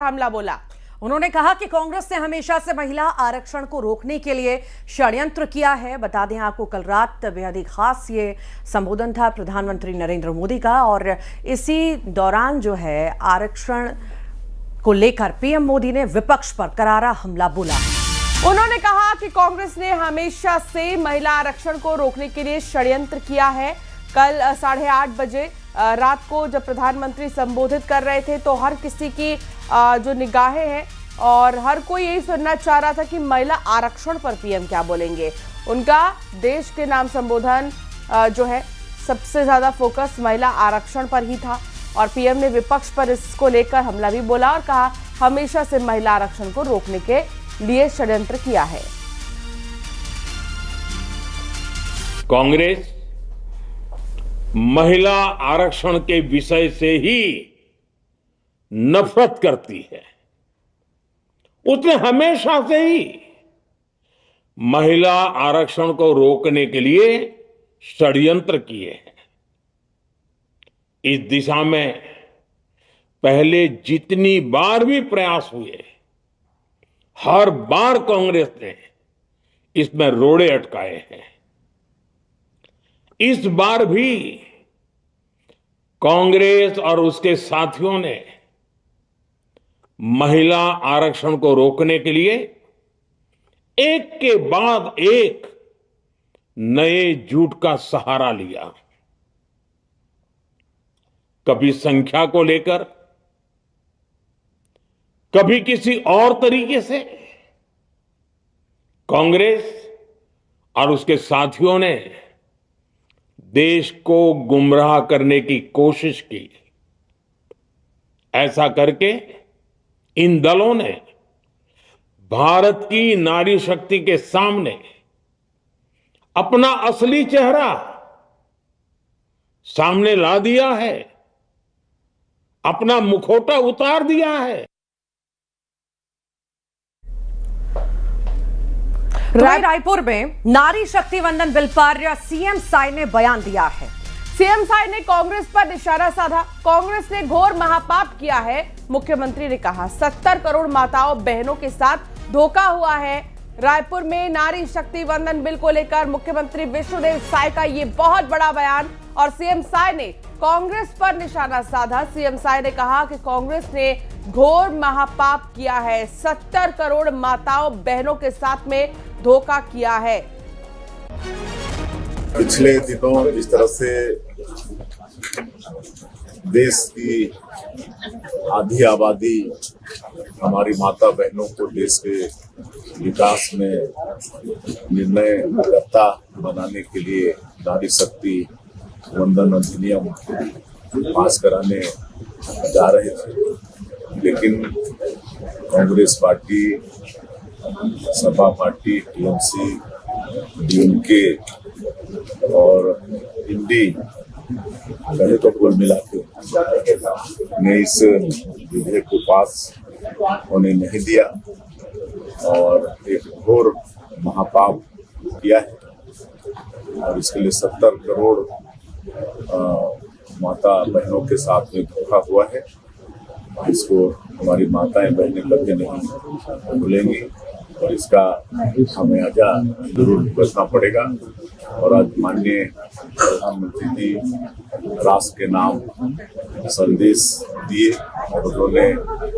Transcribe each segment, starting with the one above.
हमला बोला। उन्होंने कहा कि कांग्रेस ने हमेशा से महिला आरक्षण को रोकने के लिए षड्यंत्र किया है। बता दें आपको, कल रात बेहद ही खास ये संबोधन था प्रधानमंत्री नरेंद्र मोदी का, और इसी दौरान जो है आरक्षण को लेकर पीएम मोदी ने विपक्ष पर करारा हमला बोला। उन्होंने कहा कि कांग्रेस ने हमेशा से महिला आरक्षण को रोकने के लिए षड्यंत्र किया है। कल 8:30 बजे रात को जब प्रधानमंत्री संबोधित कर रहे थे तो हर किसी की जो निगाहें हैं और हर कोई यही सुनना चाह रहा था कि महिला आरक्षण पर पीएम क्या बोलेंगे। उनका देश के नाम संबोधन जो है सबसे ज्यादा फोकस महिला आरक्षण पर ही था, और पीएम ने विपक्ष पर इसको लेकर हमला भी बोला और कहा हमेशा से महिला आरक्षण को रोकने के लिए षड्यंत्र किया है। कांग्रेस महिला आरक्षण के विषय से ही नफरत करती है। उसने हमेशा से ही महिला आरक्षण को रोकने के लिए षड्यंत्र किए हैं। इस दिशा में पहले जितनी बार भी प्रयास हुए, हर बार कांग्रेस ने इसमें रोड़े अटकाए हैं। इस बार भी कांग्रेस और उसके साथियों ने महिला आरक्षण को रोकने के लिए एक के बाद एक नए झूठ का सहारा लिया। कभी संख्या को लेकर, कभी किसी और तरीके से। कांग्रेस और उसके साथियों ने देश को गुमराह करने की कोशिश की। ऐसा करके इन दलों ने भारत की नारी शक्ति के सामने अपना असली चेहरा सामने ला दिया है, अपना मुखौटा उतार दिया है। रायपुर में नारी शक्ति वंदन बिल पर सीएम साई ने बयान दिया है। सीएम साई ने कांग्रेस पर निशाना साधा। कांग्रेस ने घोर महापाप किया है। मुख्यमंत्री ने कहा 70 करोड़ माताओं बहनों के साथ धोखा हुआ है। रायपुर में नारी शक्ति वंदन बिल को लेकर मुख्यमंत्री विष्णुदेव साय का ये बहुत बड़ा बयान, और सीएम साय ने कांग्रेस पर निशाना साधा। सीएम साय ने कहा कि कांग्रेस ने घोर महापाप किया है, 70 करोड़ माताओं बहनों के साथ में धोखा किया है। पिछले दिनों जिस तरह से देश की आधी आबादी हमारी माता बहनों को देश के विकास में निर्णयकर्ता बनाने के लिए नारी शक्ति वंदन अधिनियम पास कराने जा रहे थे, लेकिन Congress party, Sapa party, TMC, DMK और इंडी पहले तो कुल मिला के ने इस विधेयक को पास होने नहीं दिया और एक घोर महापाप किया है। और इसके लिए 70 करोड़ माता बहनों के साथ में धोखा हुआ है। इसको हमारी माताएं बहनें कभी नहीं भूलेंगी और इसका खामियाजा जरूर भुगतना पड़ेगा। और आज माननीय प्रधानमंत्री जी राष्ट्र के नाम संदेश दिए और उन्होंने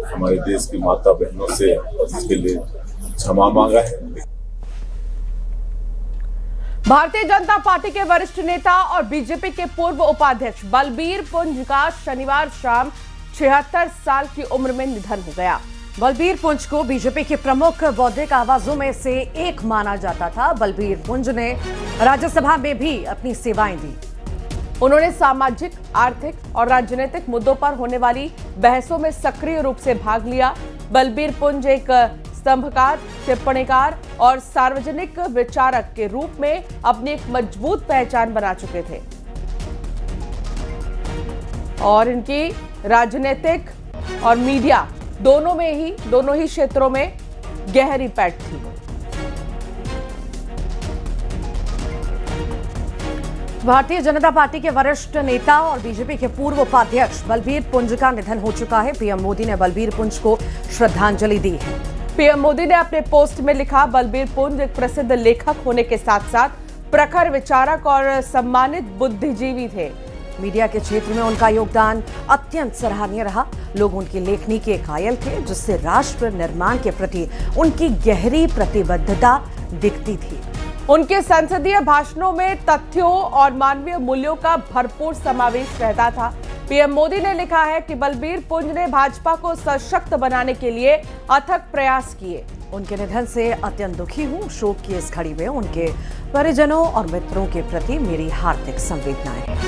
हमारे देश की माता बहनों से इसके लिए क्षमा मांगा है। भारतीय जनता पार्टी के वरिष्ठ नेता और बीजेपी के पूर्व उपाध्यक्ष बलबीर पुंज का शनिवार शाम 76 साल की उम्र में निधन हो गया। बलबीर पुंज को बीजेपी के प्रमुख बौद्धिक आवाजों में से एक माना जाता था। बलबीर पुंज ने राज्यसभा में भी अपनी सेवाएं दी। उन्होंने सामाजिक, आर्थिक और राजनीतिक मुद्दों पर होने वाली बहसों में सक्रिय रूप से भाग लिया। बलबीर पुंज एक स्तंभकार, टिप्पणीकार और सार्वजनिक विचारक के रूप में अपनी एक मजबूत पहचान बना चुके थे, और इनकी राजनीतिक और मीडिया दोनों ही क्षेत्रों में गहरी पैठ थी। भारतीय जनता पार्टी के वरिष्ठ नेता और बीजेपी के पूर्व उपाध्यक्ष बलबीर पुंज का निधन हो चुका है। पीएम मोदी ने बलबीर पुंज को श्रद्धांजलि दी है। पीएम मोदी ने अपने पोस्ट में लिखा, बलबीर पुंज एक प्रसिद्ध लेखक होने के साथ साथ प्रखर विचारक और सम्मानित बुद्धिजीवी थे। मीडिया के क्षेत्र में उनका योगदान अत्यंत सराहनीय रहा। लोग उनकी लेखनी के कायल थे, जिससे राष्ट्र निर्माण के प्रति उनकी गहरी प्रतिबद्धता दिखती थी। उनके संसदीय भाषणों में तथ्यों और मानवीय मूल्यों का भरपूर समावेश रहता था। पीएम मोदी ने लिखा है कि बलबीर पुंज ने भाजपा को सशक्त बनाने के लिए अथक प्रयास किए। उनके निधन से अत्यंत दुखी हूं। शोक की इस घड़ी में उनके परिजनों और मित्रों के प्रति मेरी हार्दिक संवेदनाएं हैं।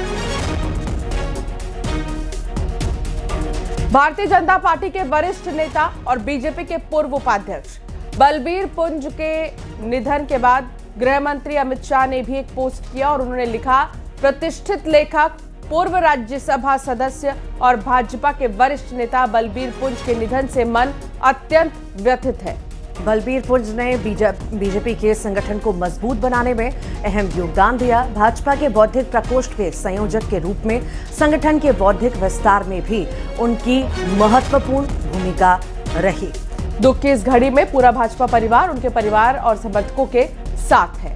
भारतीय जनता पार्टी के वरिष्ठ नेता और बीजेपी के पूर्व उपाध्यक्ष बलबीर पुंज के निधन के बाद गृह मंत्री अमित शाह ने भी एक पोस्ट किया और उन्होंने लिखा, प्रतिष्ठित लेखक, पूर्व राज्यसभा सदस्य और भाजपा के वरिष्ठ नेता बलबीर पुंज के निधन से मन अत्यंत व्यथित है। बलबीर पुंज ने बीजेपी के संगठन को मजबूत बनाने में अहम योगदान दिया। भाजपा के बौद्धिक प्रकोष्ठ के संयोजक के रूप में संगठन के बौद्धिक विस्तार में भी उनकी महत्वपूर्ण भूमिका रही। दुख की इस घड़ी में पूरा भाजपा परिवार उनके परिवार और समर्थकों के साथ है।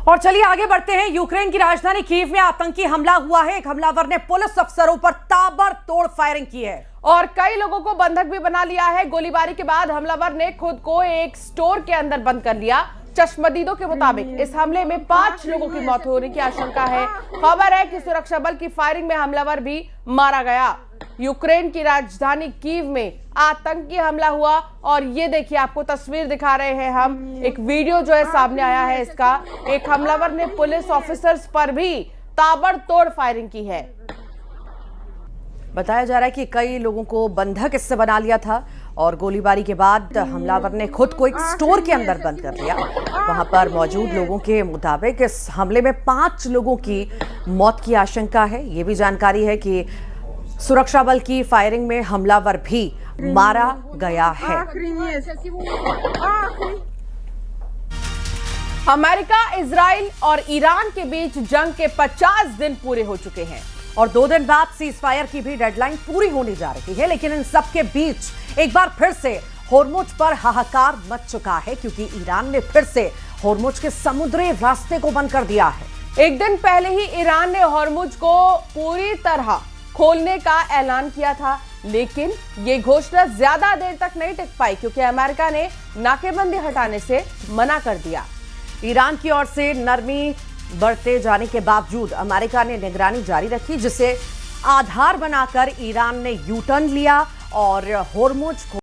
और चलिए आगे बढ़ते हैं। यूक्रेन की राजधानी कीव में आतंकी हमला हुआ है। एक हमलावर ने पुलिस अफसरों पर ताबड़तोड़ फायरिंग की है और कई लोगों को बंधक भी बना लिया है। गोलीबारी के बाद हमलावर ने खुद को एक स्टोर के अंदर बंद कर लिया। चश्मदीदों के मुताबिक इस हमले में 5 लोगों की मौत होने की आशंका है। खबर है कि सुरक्षा बल की फायरिंग में हमलावर भी मारा गया। यूक्रेन की राजधानी कीव में आतंकी हमला हुआ और ये देखिए, आपको तस्वीर दिखा रहे हैं हम। एक वीडियो जो है सामने आया है इसका। एक हमलावर ने पुलिस ऑफिसर्स पर भी ताबड़तोड़ फायरिंग की है। बताया जा रहा है कि कई लोगों को बंधक इससे बना लिया था और गोलीबारी के बाद हमलावर ने खुद को एक स्टोर के अंदर बंद कर लिया। वहां पर मौजूद लोगों के मुताबिक इस हमले में 5 लोगों की मौत की आशंका है। ये भी जानकारी है कि सुरक्षा बल की फायरिंग में हमलावर भी मारा गया है। अमेरिका, इजराइल और ईरान के बीच जंग के 50 दिन पूरे हो चुके हैं और 2 दिन बाद सीज फायर की भी डेडलाइन पूरी होने जा रही है। लेकिन इन सब के बीच एक बार फिर से होर्मुज पर हाहाकार मच चुका है, क्योंकि ईरान ने फिर से होर्मुज के समुद्री रास्ते को बंद कर दिया है। एक दिन पहले ही ईरान ने होर्मुज को पूरी तरह खोलने का ऐलान किया था, लेकिन ये घोषणा ज्यादा देर तक नहीं टिक पाई, क्योंकि अमेरिका ने नाकेबंदी हटाने से मना कर दिया। ईरान की ओर से नरमी बढ़ते जाने के बावजूद अमेरिका ने निगरानी जारी रखी, जिसे आधार बनाकर ईरान ने यू टर्न लिया और होर्मुज